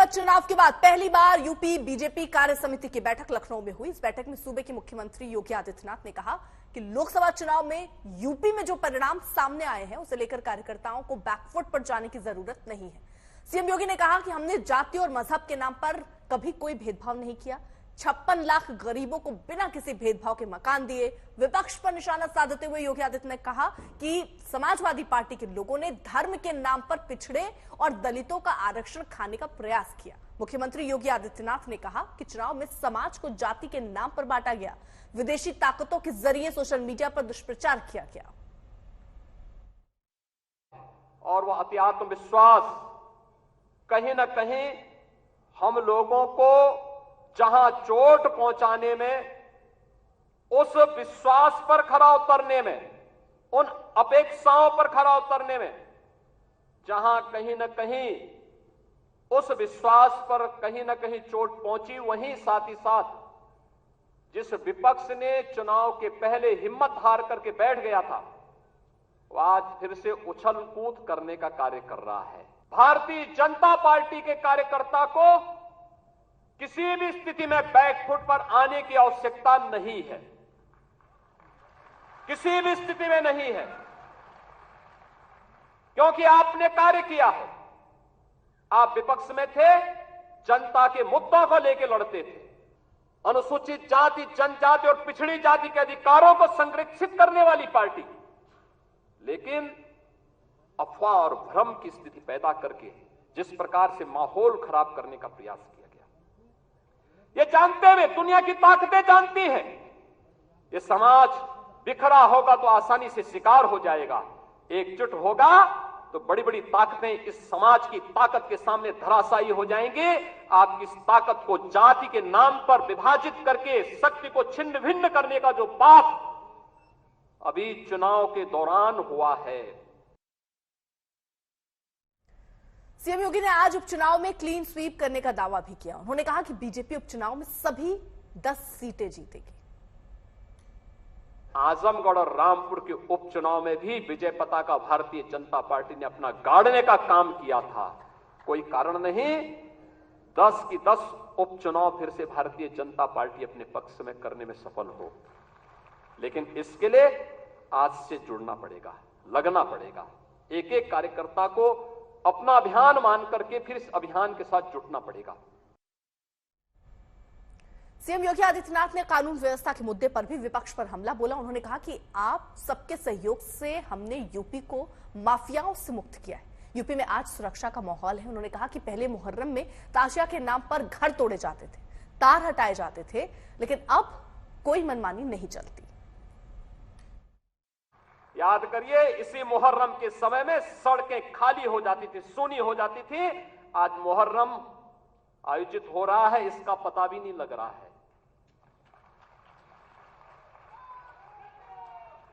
चुनाव के बाद पहली बार यूपी बीजेपी कार्य समिति की बैठक लखनऊ में हुई। इस बैठक में सूबे के मुख्यमंत्री योगी आदित्यनाथ ने कहा कि लोकसभा चुनाव में यूपी में जो परिणाम सामने आए हैं उसे लेकर कार्यकर्ताओं को बैकफुट पर जाने की जरूरत नहीं है। सीएम योगी ने कहा कि हमने जाति और मजहब के नाम पर कभी कोई भेदभाव नहीं किया। 56 लाख गरीबों को बिना किसी भेदभाव के मकान दिए। विपक्ष पर निशाना साधते हुए योगी आदित्यनाथ ने कहा कि समाजवादी पार्टी के लोगों ने धर्म के नाम पर पिछड़े और दलितों का आरक्षण खाने का प्रयास किया। मुख्यमंत्री योगी आदित्यनाथ ने कहा कि चुनाव में समाज को जाति के नाम पर बांटा गया। विदेशी ताकतों के जरिए सोशल मीडिया पर दुष्प्रचार किया गया और वह अति आत्मविश्वास कहीं न कहीं हम लोगों को जहां चोट पहुंचाने में, उस विश्वास पर खरा उतरने में, उन अपेक्षाओं पर खरा उतरने में, जहां कहीं न कहीं उस विश्वास पर कहीं न कहीं चोट पहुंची, वहीं साथ ही साथ जिस विपक्ष ने चुनाव के पहले हिम्मत हार करके बैठ गया था, वह आज फिर से उछल कूद करने का कार्य कर रहा है। भारतीय जनता पार्टी के कार्यकर्ता को किसी भी स्थिति में बैकफुट पर आने की आवश्यकता नहीं है, किसी भी स्थिति में नहीं है, क्योंकि आपने कार्य किया है। आप विपक्ष में थे, जनता के मुद्दों को लेकर लड़ते थे। अनुसूचित जाति, जनजाति और पिछड़ी जाति के अधिकारों को संरक्षित करने वाली पार्टी, लेकिन अफवाह और भ्रम की स्थिति पैदा करके जिस प्रकार से माहौल खराब करने का प्रयास किया गया, ये जानते हुए, दुनिया की ताकतें जानती हैं, ये समाज बिखरा होगा तो आसानी से शिकार हो जाएगा। एकजुट होगा तो बड़ी बड़ी ताकतें इस समाज की ताकत के सामने धराशायी हो जाएंगी। आप इस ताकत को जाति के नाम पर विभाजित करके शक्ति को छिन्न भिन्न करने का जो पाप अभी चुनाव के दौरान हुआ है। सीएम योगी ने आज उपचुनाव में क्लीन स्वीप करने का दावा भी किया। उन्होंने कहा कि बीजेपी उपचुनाव में सभी 10 सीटें जीतेगी। आजमगढ़ और रामपुर के उपचुनाव में भी विजय पताका भारतीय जनता पार्टी ने अपना गाड़ने का काम किया था। कोई कारण नहीं, 10 की 10 उपचुनाव फिर से भारतीय जनता पार्टी अपने पक्ष में करने में सफल हो। लेकिन इसके लिए आज से जुड़ना पड़ेगा, लगना पड़ेगा। एक एक कार्यकर्ता को अपना अभियान मान करके फिर इस अभियान के साथ जुटना पड़ेगा। सीएम योगी आदित्यनाथ ने कानून व्यवस्था के मुद्दे पर भी विपक्ष पर हमला बोला। उन्होंने कहा कि आप सबके सहयोग से हमने यूपी को माफियाओं से मुक्त किया है। यूपी में आज सुरक्षा का माहौल है। उन्होंने कहा कि पहले मुहर्रम में ताजिया के नाम पर घर तोड़े जाते थे, तार हटाए जाते थे, लेकिन अब कोई मनमानी नहीं चलती। याद करिए, इसी मुहर्रम के समय में सड़कें खाली हो जाती थी, सूनी हो जाती थी। आज मुहर्रम आयोजित हो रहा है, इसका पता भी नहीं लग रहा है।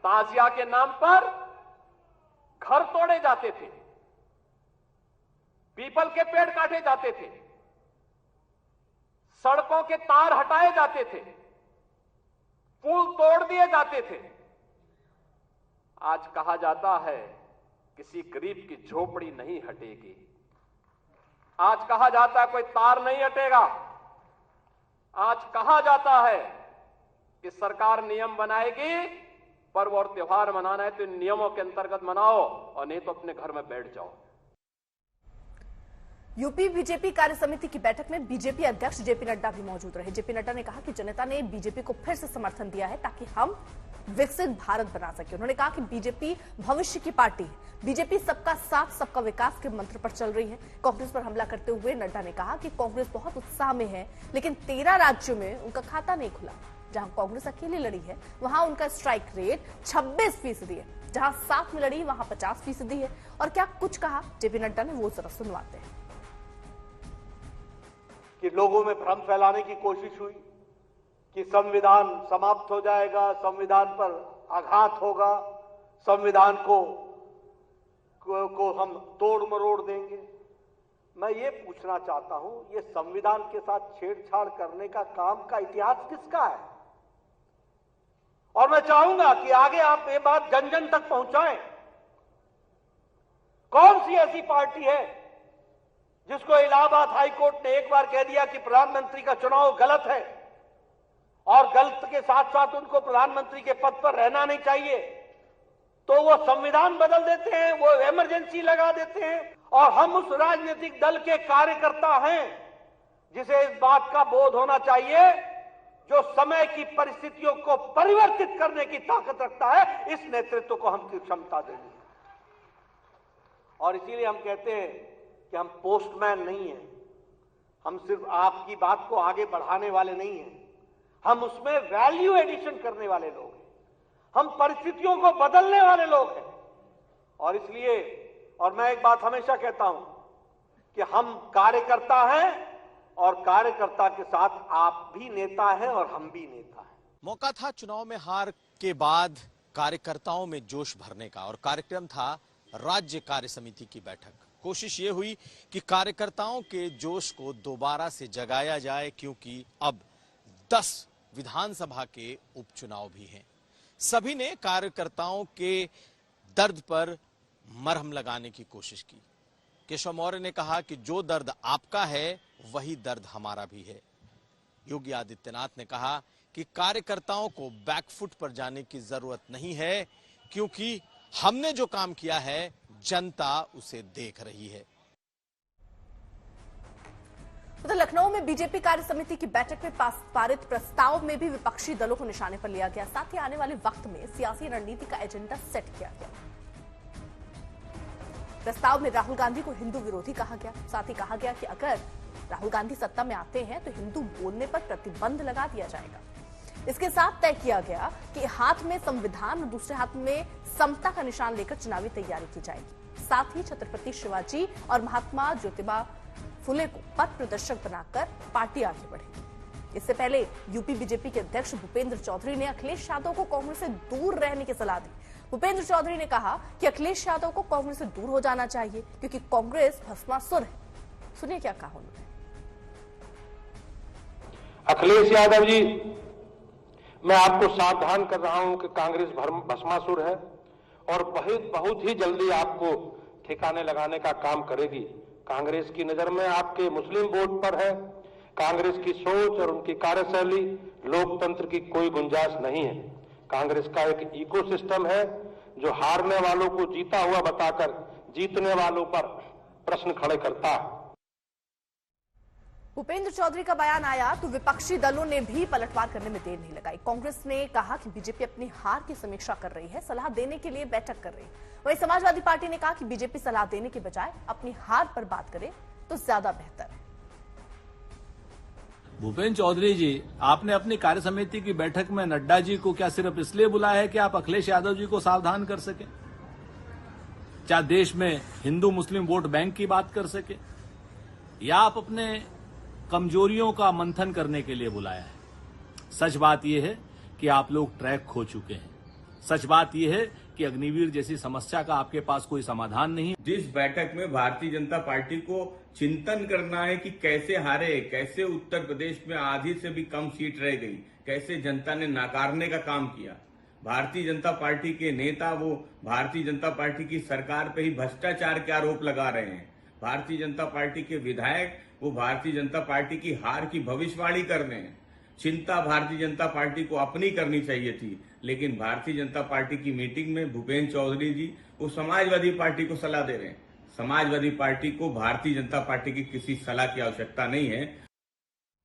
ताजिया के नाम पर घर तोड़े जाते थे, पीपल के पेड़ काटे जाते थे, सड़कों के तार हटाए जाते थे, पुल तोड़ दिए जाते थे। आज कहा जाता है किसी गरीब की झोपड़ी नहीं हटेगी। आज कहा जाता है कोई तार नहीं हटेगा। आज कहा जाता है कि सरकार नियम बनाएगी, पर्व और त्योहार मनाना है तो इन नियमों के अंतर्गत मनाओ और नहीं तो अपने घर में बैठ जाओ। यूपी बीजेपी कार्य समिति की बैठक में बीजेपी अध्यक्ष जेपी नड्डा भी मौजूद रहे। जेपी नड्डा ने कहा कि जनता ने बीजेपी को फिर से समर्थन दिया है ताकि हम विकसित भारत बना सके। उन्होंने कहा कि बीजेपी भविष्य की पार्टी है। बीजेपी सबका साथ सबका विकास के मंत्र पर चल रही है। कांग्रेस पर हमला करते हुए नड्डा ने कहा कि कांग्रेस बहुत उत्साह में है, लेकिन 13 राज्यों में उनका खाता नहीं खुला। जहां कांग्रेस अकेली लड़ी है वहां उनका स्ट्राइक रेट 26% है, जहां साथ में लड़ी वहां 50% है। और क्या कुछ कहा जेपी नड्डा ने, वो जरा सुनवाते हैं। कि लोगों में भ्रम फैलाने की कोशिश हुई कि संविधान समाप्त हो जाएगा, संविधान पर आघात होगा, संविधान को हम तोड़ मरोड़ देंगे। मैं ये पूछना चाहता हूं, ये संविधान के साथ छेड़छाड़ करने का काम का इतिहास किसका है? और मैं चाहूंगा कि आगे आप ये बात जन जन तक पहुंचाएं। कौन सी ऐसी पार्टी है जिसको इलाहाबाद हाई कोर्ट ने एक बार कह दिया कि प्रधानमंत्री का चुनाव गलत है और गलत के साथ साथ उनको प्रधानमंत्री के पद पर रहना नहीं चाहिए, तो वो संविधान बदल देते हैं, वो इमरजेंसी लगा देते हैं। और हम उस राजनीतिक दल के कार्यकर्ता हैं जिसे इस बात का बोध होना चाहिए, जो समय की परिस्थितियों को परिवर्तित करने की ताकत रखता है। इस नेतृत्व को हम क्षमता देंगे। और इसीलिए हम कहते हैं कि हम पोस्टमैन नहीं हैं, हम सिर्फ आपकी बात को आगे बढ़ाने वाले नहीं हैं, हम उसमें वैल्यू एडिशन करने वाले लोग हैं, हम परिस्थितियों को बदलने वाले लोग हैं। और इसलिए, और मैं एक बात हमेशा कहता हूं कि हम कार्यकर्ता हैं और कार्यकर्ता के साथ आप भी नेता हैं और हम भी नेता हैं। मौका था चुनाव में हार के बाद कार्यकर्ताओं में जोश भरने का और कार्यक्रम था राज्य कार्य समिति की बैठक। कोशिश ये हुई कि कार्यकर्ताओं के जोश को दोबारा से जगाया जाए, क्योंकि अब 10 विधानसभा के उपचुनाव भी हैं। सभी ने कार्यकर्ताओं के दर्द पर मरहम लगाने की कोशिश की। केशव मौर्य ने कहा कि जो दर्द आपका है वही दर्द हमारा भी है। योगी आदित्यनाथ ने कहा कि कार्यकर्ताओं को बैकफुट पर जाने की जरूरत नहीं है, क्योंकि हमने जो काम किया है जनता उसे देख रही है। तो लखनऊ में बीजेपी कार्य समिति की बैठक में पारित प्रस्ताव में भी विपक्षी दलों को निशाने पर लिया गया। साथ ही आने वाले वक्त में सियासी रणनीति का एजेंडा सेट किया गया। प्रस्ताव में राहुल गांधी को हिंदू विरोधी कहा गया। साथ ही कहा गया कि अगर राहुल गांधी सत्ता में आते हैं तो हिंदू बोलने पर प्रतिबंध लगा दिया जाएगा। इसके साथ तय किया गया कि हाथ में संविधान और दूसरे हाथ में समता का निशान लेकर चुनावी तैयारी की जाएगी। साथ ही छत्रपति शिवाजी और महात्मा ज्योतिबा फुले को पथ प्रदर्शक बनाकर पार्टी आगे बढ़ेगी। इससे पहले यूपी बीजेपी के अध्यक्ष भूपेंद्र चौधरी ने अखिलेश यादव को कांग्रेस से दूर रहने की सलाह दी। भूपेंद्र चौधरी ने कहा कि अखिलेश यादव को कांग्रेस से दूर हो जाना चाहिए, क्योंकि कांग्रेस भस्मासुर है। सुनिए क्या कहा उन्होंने। अखिलेश यादव जी, मैं आपको सावधान कर रहा हूं कि कांग्रेस भस्मासुर है और बहुत ही जल्दी आपको ठिकाने लगाने का काम करेगी। कांग्रेस की नजर में आपके मुस्लिम वोट पर है। कांग्रेस की सोच और उनकी कार्यशैली लोकतंत्र की कोई गुंजाइश नहीं है। कांग्रेस का एक इकोसिस्टम है जो हारने वालों को जीता हुआ बताकर जीतने वालों पर प्रश्न खड़े करता है। भूपेंद्र चौधरी का बयान आया तो विपक्षी दलों ने भी पलटवार करने में देर नहीं लगाई। कांग्रेस ने कहा कि बीजेपी अपनी हार की समीक्षा कर रही है, सलाह देने के लिए बैठक कर रही है। वहीं समाजवादी पार्टी ने कहा कि बीजेपी सलाह देने के बजाय अपनी हार पर बात करे तो ज्यादा बेहतर है। भूपेंद्र चौधरी जी, आपने अपनी कार्य समिति की बैठक में नड्डा जी को क्या सिर्फ इसलिए बुलाया है कि आप अखिलेश यादव जी को सावधान कर सके, क्या देश में हिंदू मुस्लिम वोट बैंक की बात कर सके, या आप अपने कमजोरियों का मंथन करने के लिए बुलाया है? सच बात यह है कि आप लोग ट्रैक खो चुके हैं। सच बात यह है कि अग्निवीर जैसी समस्या का आपके पास कोई समाधान नहीं। जिस बैठक में भारतीय जनता पार्टी को चिंतन करना है कि कैसे हारे, कैसे उत्तर प्रदेश में आधी से भी कम सीट रह गई, कैसे जनता ने नाकारने का काम किया। भारतीय जनता पार्टी के नेता वो भारतीय जनता पार्टी की सरकार पे ही भ्रष्टाचार के आरोप लगा रहे हैं। भारतीय जनता पार्टी के विधायक वो भारतीय जनता पार्टी की हार की भविष्यवाणी कर रहे हैं। चिंता भारतीय जनता पार्टी को अपनी करनी चाहिए थी, लेकिन भारतीय जनता पार्टी की मीटिंग में भूपेंद्र चौधरी जी वो समाजवादी पार्टी को सलाह दे रहे हैं। समाजवादी पार्टी को भारतीय जनता पार्टी की किसी सलाह की आवश्यकता नहीं है।